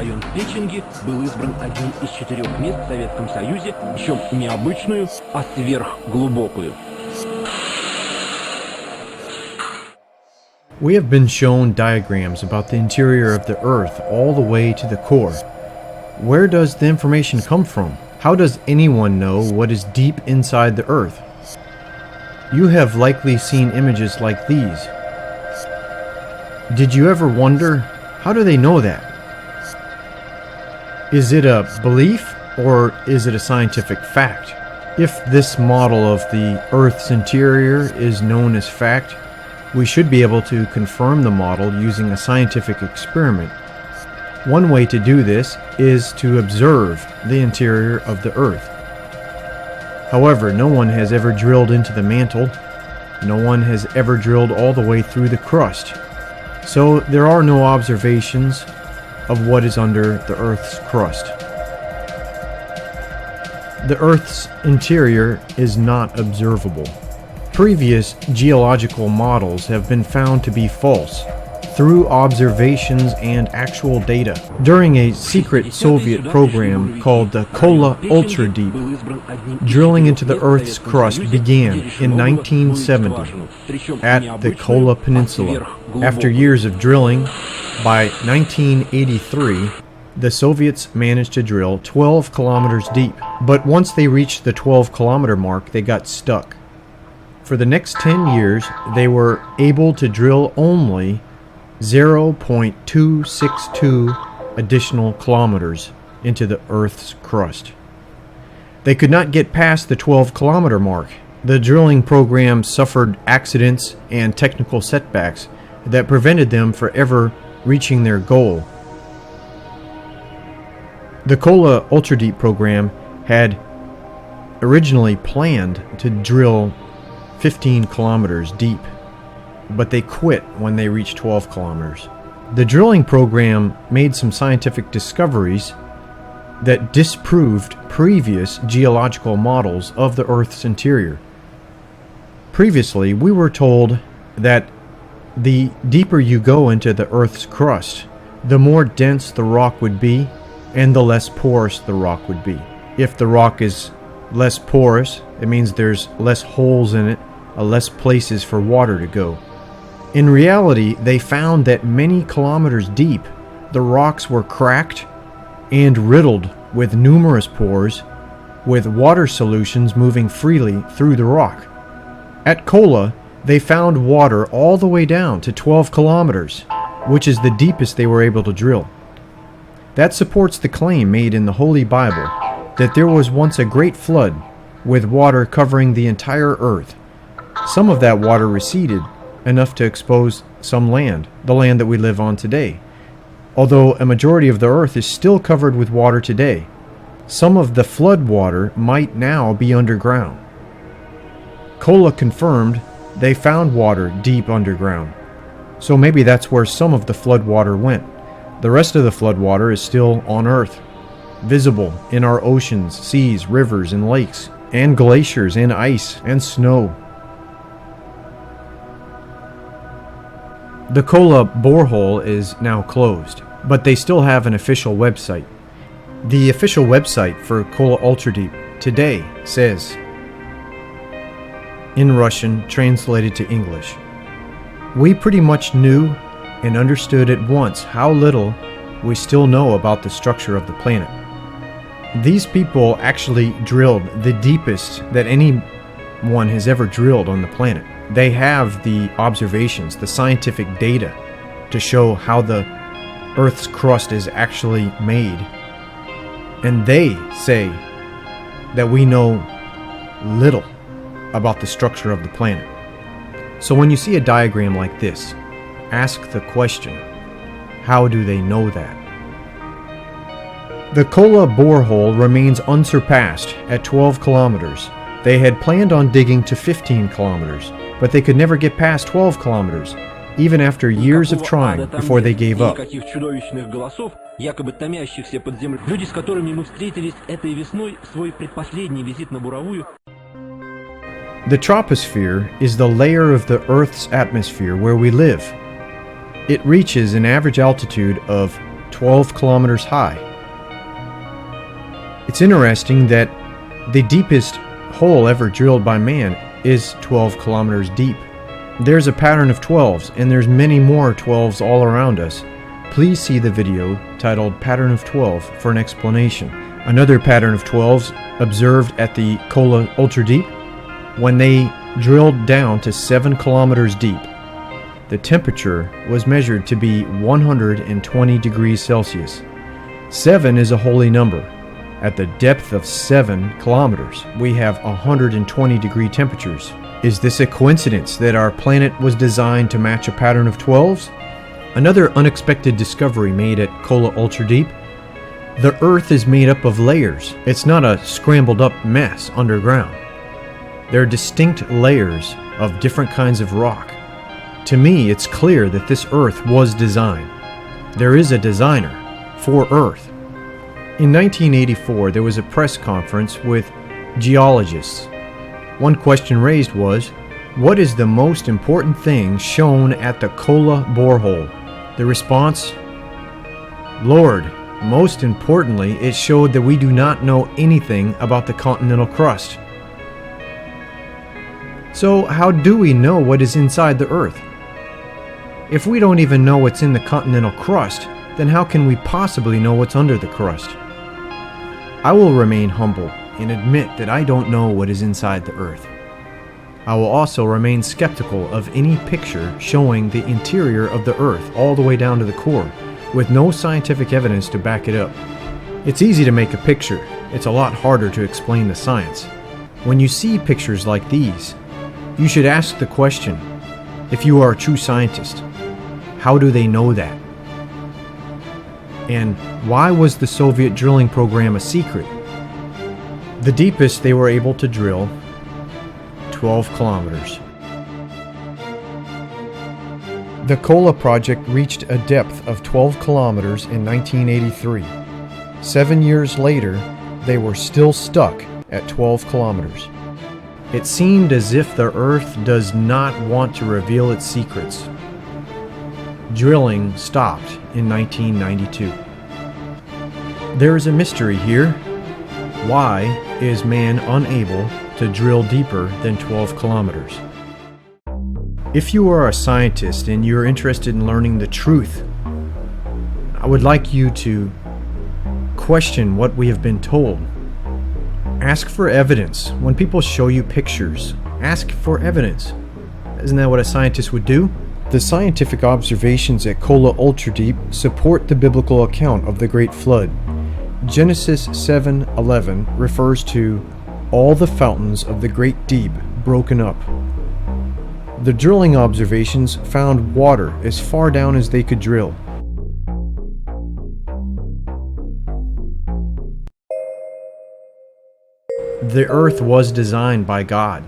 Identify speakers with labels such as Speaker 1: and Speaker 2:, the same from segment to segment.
Speaker 1: район Печенги был избран одним из 4 мест в Советском Союзе, причем не обычную, а сверхглубокую.
Speaker 2: We have been shown diagrams about the interior of the Earth all the way to the core. Where does the information come from? How does anyone know what is deep inside the Earth? You have likely seen images like these. Did you ever wonder, how do they know that? Is it a belief or is it a scientific fact? If this model of the Earth's interior is known as fact, we should be able to confirm the model using a scientific experiment. One way to do this is to observe the interior of the Earth. However, no one has ever drilled into the mantle. No one has ever drilled all the way through the crust. So there are no observations of what is under the Earth's crust. The Earth's interior is not observable. Previous geological models have been found to be false through observations and actual data. During a secret Soviet program called the Kola Ultradeep, drilling into the Earth's crust began in 1970 at the Kola Peninsula. After years of drilling, by 1983, the Soviets managed to drill 12 kilometers deep. But once they reached the 12-kilometer mark, they got stuck. For the next 10 years, they were able to drill only 0.262 additional kilometers into the Earth's crust. They could not get past the 12-kilometer mark. The drilling program suffered accidents and technical setbacks that prevented them from ever reaching their goal. The Kola Ultradeep program had originally planned to drill 15 kilometers deep, but they quit when they reached 12 kilometers. The drilling program made some scientific discoveries that disproved previous geological models of the Earth's interior. Previously, we were told that the deeper you go into the Earth's crust, the more dense the rock would be and the less porous the rock would be. If the rock is less porous, it means there's less holes in it, less places for water to go. In reality, they found that many kilometers deep, the rocks were cracked and riddled with numerous pores, with water solutions moving freely through the rock. At Kola, they found water all the way down to 12 kilometers, which is the deepest they were able to drill. That supports the claim made in the Holy Bible that there was once a great flood with water covering the entire earth. Some of that water receded enough to expose some land, the land that we live on today. Although a majority of the earth is still covered with water today, some of the flood water might now be underground. Kola confirmed they found water deep underground. So maybe that's where some of the flood water went. The rest of the flood water is still on earth, visible in our oceans, seas, rivers, and lakes, and glaciers, and ice, and snow. The Kola borehole is now closed, but they still have an official website. The official website for Kola Ultradeep today says, in Russian, translated to English, "We pretty much knew and understood at once how little we still know about the structure of the planet." These people actually drilled the deepest that anyone has ever drilled on the planet. They have the observations, the scientific data to show how the Earth's crust is actually made. And they say that we know little about the structure of the planet. So when you see a diagram like this, ask the question, how do they know that? The Kola borehole remains unsurpassed at 12 kilometers. They had planned on digging to 15 kilometers, but they could never get past 12 kilometers, even after years of trying before they gave up.
Speaker 1: Никаких чудовищных голосов, якобы томящихся под землей. Люди, с которыми мы встретились этой весной, свой предпоследний визит на буровую.
Speaker 2: The troposphere is the layer of the Earth's atmosphere where we live. It reaches an average altitude of 12 kilometers high. It's interesting that the deepest hole ever drilled by man is 12 kilometers deep. There's a pattern of 12s, and there's many more 12s all around us. Please see the video titled Pattern of 12 for an explanation. Another pattern of 12s observed at the Kola Ultra Deep when they drilled down to 7 kilometers deep. The temperature was measured to be 120 degrees Celsius. 7 is a holy number. At the depth of 7 kilometers, we have 120 degree temperatures. Is this a coincidence that our planet was designed to match a pattern of 12s? Another unexpected discovery made at Kola Ultra Deep: the Earth is made up of layers. It's not a scrambled up mess underground. There are distinct layers of different kinds of rock. To me, it's clear that this Earth was designed. There is a designer for Earth. In 1984, there was a press conference with geologists. One question raised was, what is the most important thing shown at the Kola borehole? The response, Lord, most importantly, it showed that we do not know anything about the continental crust. So how do we know what is inside the Earth? If we don't even know what's in the continental crust, then how can we possibly know what's under the crust? I will remain humble and admit that I don't know what is inside the Earth. I will also remain skeptical of any picture showing the interior of the Earth all the way down to the core, with no scientific evidence to back it up. It's easy to make a picture. It's a lot harder to explain the science. When you see pictures like these, you should ask the question, if you are a true scientist, how do they know that? And why was the Soviet drilling program a secret? The deepest they were able to drill, 12 kilometers. The Kola project reached a depth of 12 kilometers in 1983. 7 years later, they were still stuck at 12 kilometers. It seemed as if the Earth does not want to reveal its secrets. Drilling stopped in 1992. There is a mystery here. Why is man unable to drill deeper than 12 kilometers? If you are a scientist and you're interested in learning the truth, I would like you to question what we have been told. Ask for evidence. When people show you pictures, ask for evidence. Isn't that what a scientist would do? The scientific observations at Kola Ultra Deep support the biblical account of the Great Flood. Genesis 7:11 refers to all the fountains of the great deep broken up. The drilling observations found water as far down as they could drill. The Earth was designed by God.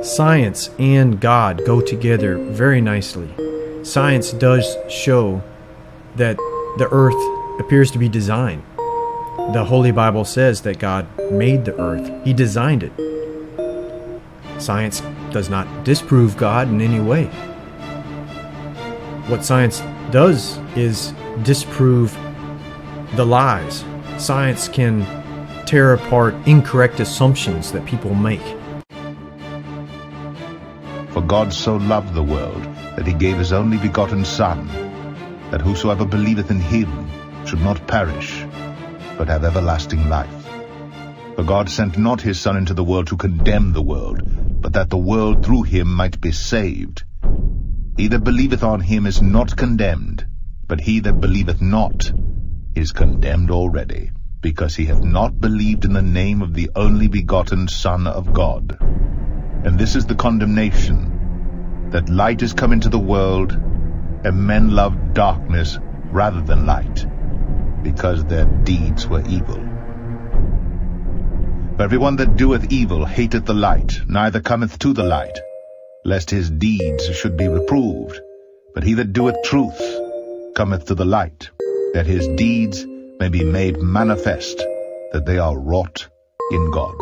Speaker 2: Science and God go together very nicely. Science does show that the Earth appears to be designed. The Holy Bible says that God made the Earth. He designed it. Science does not disprove God in any way. What science does is disprove the lies. Science can tear apart incorrect assumptions that people make.
Speaker 3: For God so loved the world that he gave his only begotten Son, that whosoever believeth in him should not perish, but have everlasting life. For God sent not his Son into the world to condemn the world, but that the world through him might be saved. He that believeth on him is not condemned, but he that believeth not is condemned already, because he hath not believed in the name of the only begotten Son of God. And this is the condemnation, that light is come into the world, and men love darkness rather than light, because their deeds were evil. For everyone that doeth evil hateth the light, neither cometh to the light, lest his deeds should be reproved. But he that doeth truth cometh to the light, that his deeds may be made manifest, that they are wrought in God.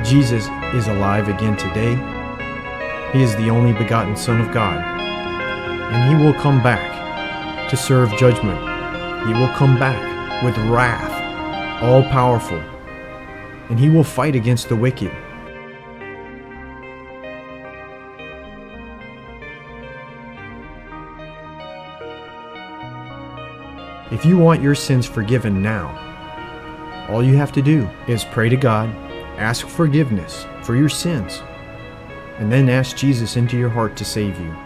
Speaker 2: Jesus is alive again today. He is the only begotten Son of God. And He will come back to serve judgment. He will come back with wrath, all powerful. And He will fight against the wicked. If you want your sins forgiven now, all you have to do is pray to God, ask forgiveness for your sins, and then ask Jesus into your heart to save you.